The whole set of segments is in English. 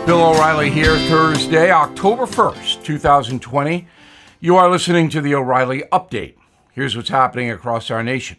Bill O'Reilly here, Thursday, October 1st, 2020. You are listening to the O'Reilly Update. Here's what's happening across our nation.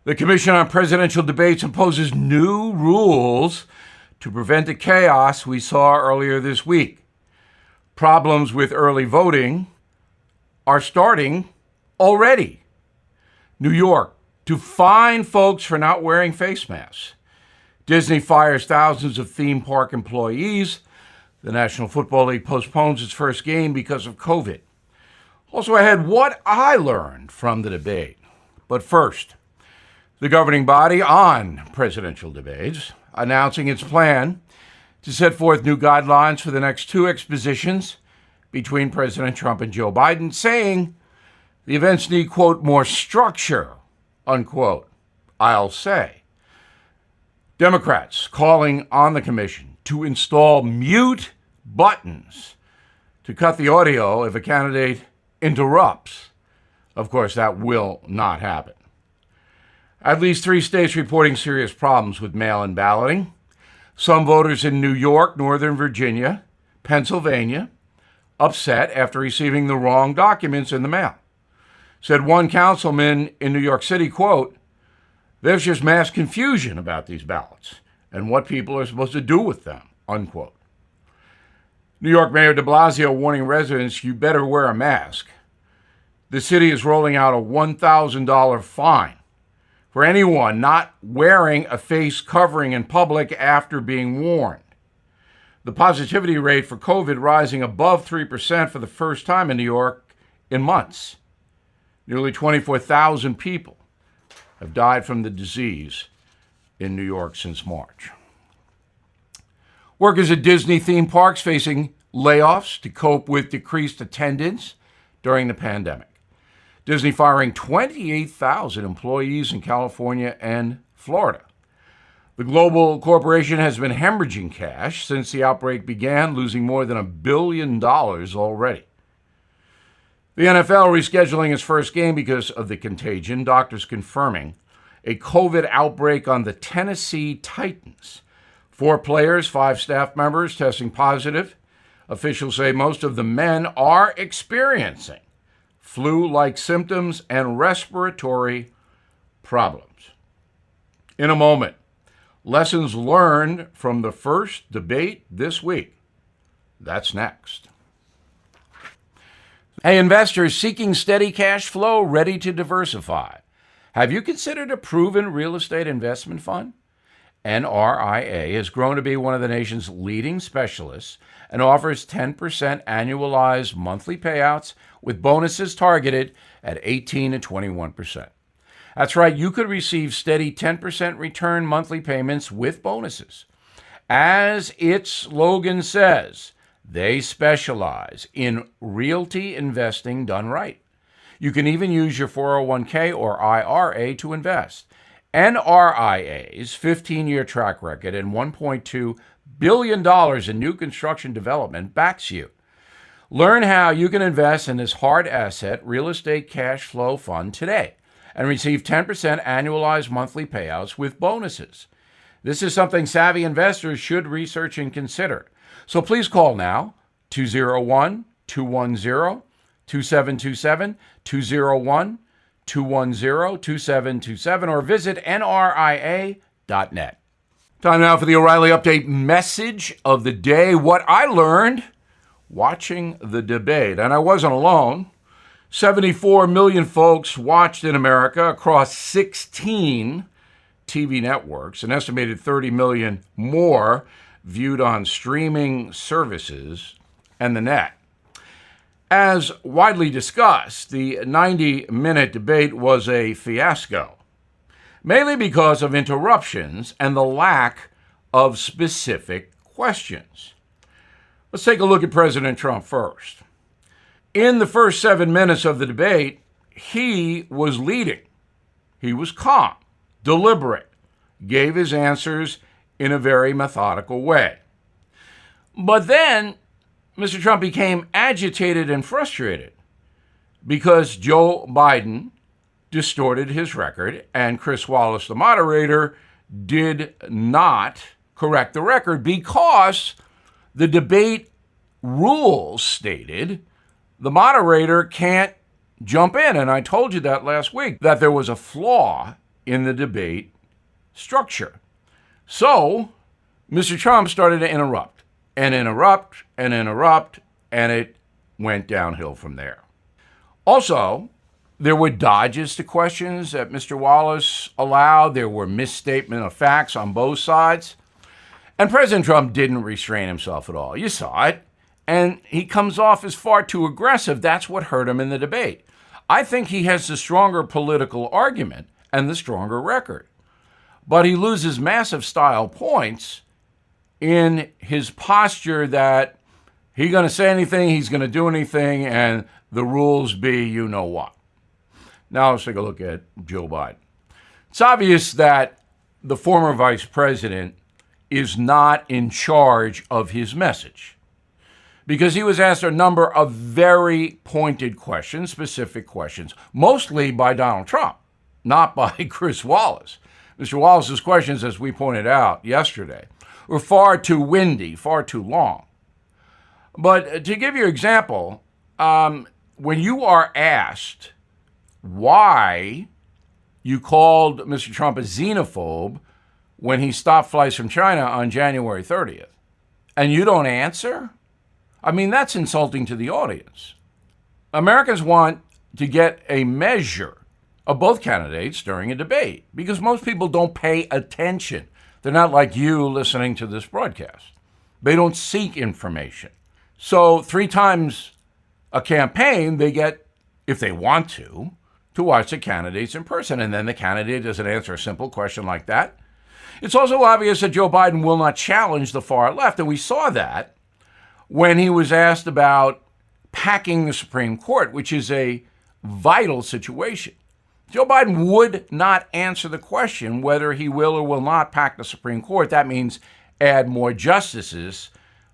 The Commission on Presidential Debates imposes new rules to prevent the chaos we saw earlier this week. Problems with early voting are starting already. New York, to fine folks for not wearing face masks. Disney fires thousands of theme park employees. The National Football League postpones its first game because of COVID. Also ahead, what I learned from the debate. But first, the governing body on presidential debates announcing its plan to set forth new guidelines for the next two expositions between President Trump and Joe Biden, saying the events need, quote, more structure, unquote. I'll say. Democrats calling on the commission to install mute buttons to cut the audio if a candidate interrupts. Of course, that will not happen. At least 3 states reporting serious problems with mail-in balloting. Some voters in New York, Northern Virginia, Pennsylvania, upset after receiving the wrong documents in the mail. Said one councilman in New York City, quote, "There's just mass confusion about these ballots and what people are supposed to do with them," unquote. New York Mayor de Blasio warning residents, you better wear a mask. The city is rolling out a $1,000 fine for anyone not wearing a face covering in public after being warned. The positivity rate for COVID rising above 3% for the first time in New York in months. Nearly 24,000 people have died from the disease in New York since March. Workers at Disney theme parks facing layoffs to cope with decreased attendance during the pandemic. Disney firing 28,000 employees in California and Florida. The global corporation has been hemorrhaging cash since the outbreak began, losing more than $1 billion already. The NFL rescheduling its first game because of the contagion, doctors confirming a COVID outbreak on the Tennessee Titans. 4 players, 5 staff members testing positive. Officials say most of the men are experiencing flu-like symptoms and respiratory problems. In a moment, lessons learned from the first debate this week. That's next. Hey, investors seeking steady cash flow, ready to diversify. Have you considered a proven real estate investment fund? NRIA has grown to be one of the nation's leading specialists and offers 10% annualized monthly payouts with bonuses targeted at 18 to 21%. That's right, you could receive steady 10% return monthly payments with bonuses. As its slogan says, they specialize in realty investing done right. You can even use your 401k or IRA to invest. NRIA's 15-year track record and $1.2 billion in new construction development backs you. Learn how you can invest in this hard asset real estate cash flow fund today and receive 10% annualized monthly payouts with bonuses. This is something savvy investors should research and consider. So please call now, 201-210-2727, 201-210-2727, or visit nria.net. Time now for the O'Reilly Update message of the day. What I learned watching the debate, and I wasn't alone. 74 million folks watched in America across 16 TV networks, an estimated 30 million more viewed on streaming services and the net. As widely discussed, the 90-minute debate was a fiasco, mainly because of interruptions and the lack of specific questions. Let's take a look at President Trump first. In the first 7 minutes of the debate, he was leading. He was calm, deliberate, gave his answers in a very methodical way. But then Mr. Trump became agitated and frustrated because Joe Biden distorted his record and Chris Wallace, the moderator, did not correct the record because The debate rules stated the moderator can't jump in. And I told you that last week, that there was a flaw in the debate structure. So Mr. Trump started to interrupt, and it went downhill from there. Also, there were dodges to questions that Mr. Wallace allowed. There were misstatement of facts on both sides. And President Trump didn't restrain himself at all. You saw it. And he comes off as far too aggressive. That's what hurt him in the debate. I think he has the stronger political argument and the stronger record. But he loses massive style points in his posture that he's going to say anything, he's going to do anything, and the rules be you know what. Now let's take a look at Joe Biden. It's obvious that the former vice president is not in charge of his message, because he was asked a number of very pointed questions, specific questions, mostly by Donald Trump, not by Chris Wallace. Mr. Wallace's questions, as we pointed out yesterday, were far too windy, far too long. But to give you an example, when you are asked why you called Mr. Trump a xenophobe when he stopped flights from China on January 30th, and you don't answer, I mean, that's insulting to the audience. Americans want to get a measure of both candidates during a debate because most people don't pay attention. They're not like you listening to this broadcast. They don't seek information. So 3 times a campaign, they get, if they want to watch the candidates in person. And then the candidate doesn't answer a simple question like that. It's also obvious that Joe Biden will not challenge the far left. And we saw that when he was asked about packing the Supreme Court, which is a vital situation. Joe Biden would not answer the question whether he will or will not pack the Supreme Court. That means add more justices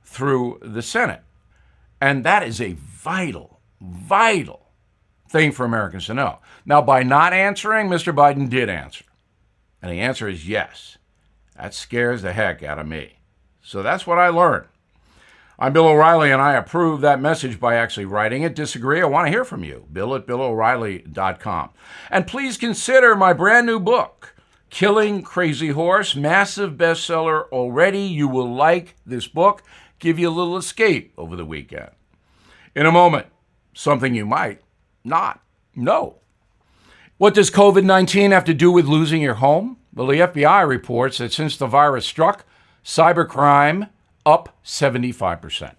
through the Senate. And that is a vital thing for Americans to know. Now, by not answering, Mr. Biden did answer. And the answer is yes. That scares the heck out of me. So that's what I learned. I'm Bill O'Reilly, and I approve that message by actually writing it. Disagree? I want to hear from you. Bill@BillO'Reilly.com. And please consider my brand new book, Killing Crazy Horse, massive bestseller already. You will like this book. Give you a little escape over the weekend. In a moment, something you might not know. What does COVID-19 have to do with losing your home? Well, the FBI reports that since the virus struck, cybercrime up 75%.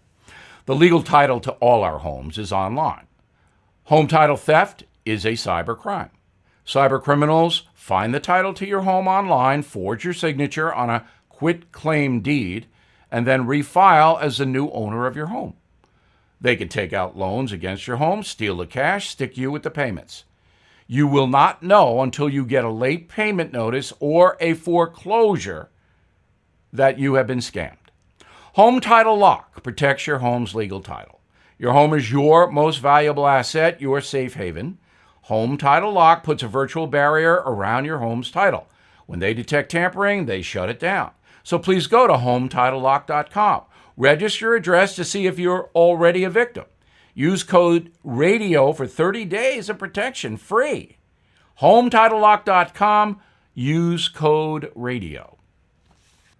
The legal title to all our homes is online. Home title theft is a cybercrime. Cybercriminals find the title to your home online, forge your signature on a quitclaim deed, and then refile as the new owner of your home. They can take out loans against your home, steal the cash, stick you with the payments. You will not know until you get a late payment notice or a foreclosure that you have been scammed. Home Title Lock protects your home's legal title. Your home is your most valuable asset, your safe haven. Home Title Lock puts a virtual barrier around your home's title. When they detect tampering, they shut it down. So please go to HomeTitleLock.com. Register your address to see if you're already a victim. Use code RADIO for 30 days of protection, free. HomeTitleLock.com. Use code RADIO.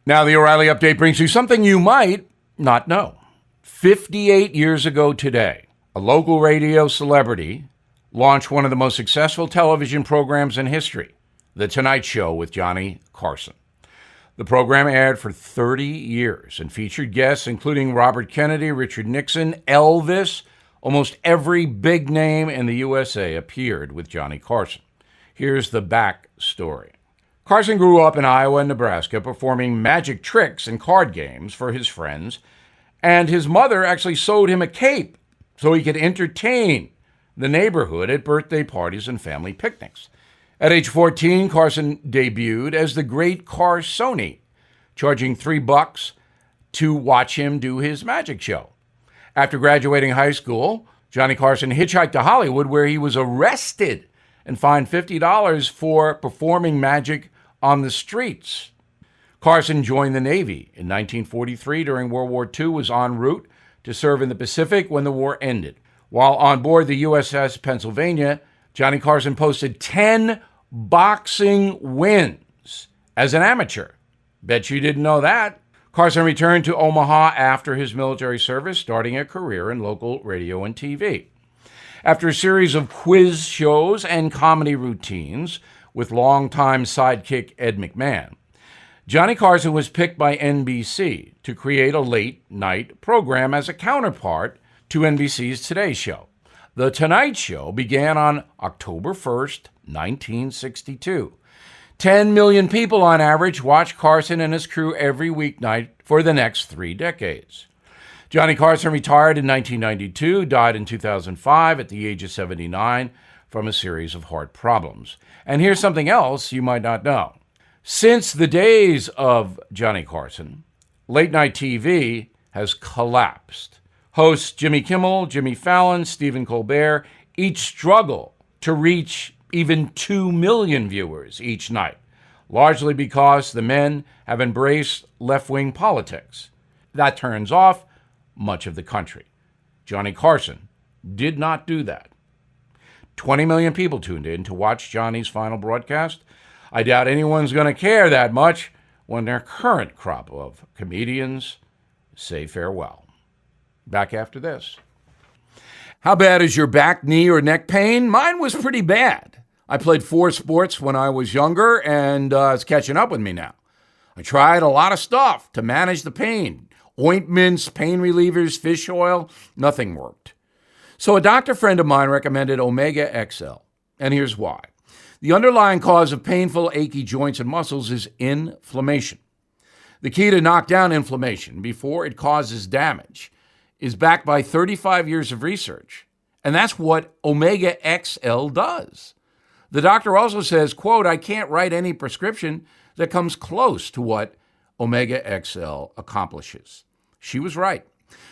Now, the O'Reilly Update brings you something you might not know. 58 years ago today, a local radio celebrity launched one of the most successful television programs in history, The Tonight Show with Johnny Carson. The program aired for 30 years and featured guests including Robert Kennedy, Richard Nixon, Elvis. Almost every big name in the USA appeared with Johnny Carson. Here's the backstory. Carson grew up in Iowa and Nebraska performing magic tricks and card games for his friends, and his mother actually sewed him a cape so he could entertain the neighborhood at birthday parties and family picnics. At age 14, Carson debuted as the Great Carsoni, charging $3 to watch him do his magic show. After graduating high school, Johnny Carson hitchhiked to Hollywood, where he was arrested and fined $50 for performing magic on the streets. Carson joined the Navy in 1943 during World War II, was en route to serve in the Pacific when the war ended. While on board the USS Pennsylvania, Johnny Carson posted 10 boxing wins as an amateur. Bet you didn't know that. Carson returned to Omaha after his military service, starting a career in local radio and TV. After a series of quiz shows and comedy routines with longtime sidekick Ed McMahon, Johnny Carson was picked by NBC to create a late-night program as a counterpart to NBC's Today Show. The Tonight Show began on October 1st, 1962. 10 million people on average watched Carson and his crew every weeknight for the next 3 decades. Johnny Carson retired in 1992, died in 2005 at the age of 79 from a series of heart problems. And here's something else you might not know. Since the days of Johnny Carson, late-night TV has collapsed. Hosts Jimmy Kimmel, Jimmy Fallon, Stephen Colbert each struggle to reach even 2 million viewers each night, largely because the men have embraced left-wing politics. That turns off much of the country. Johnny Carson did not do that. 20 million people tuned in to watch Johnny's final broadcast. I doubt anyone's going to care that much when their current crop of comedians say farewell. Back after this. How bad is your back, knee, or neck pain? Mine was pretty bad. I played 4 sports when I was younger, and it's catching up with me now. I tried a lot of stuff to manage the pain. Ointments, pain relievers, fish oil, nothing worked. So a doctor friend of mine recommended Omega XL, and here's why. The underlying cause of painful, achy joints and muscles is inflammation. The key to knock down inflammation before it causes damage is backed by 35 years of research, and that's what Omega XL does. The doctor also says, quote, I can't write any prescription that comes close to what Omega XL accomplishes. She was right.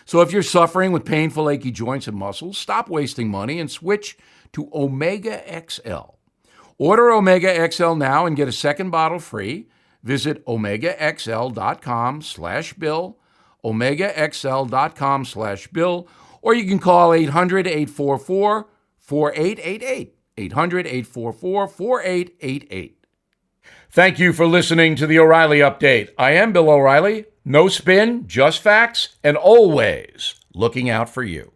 So if you're suffering with painful, achy joints and muscles, stop wasting money and switch to Omega XL. Order Omega XL now and get a second bottle free. Visit omegaxl.com/bill, omegaxl.com/bill, or you can call 800-844-4888, 800-844-4888. Thank you for listening to the O'Reilly Update. I am Bill O'Reilly. No spin, just facts, and always looking out for you.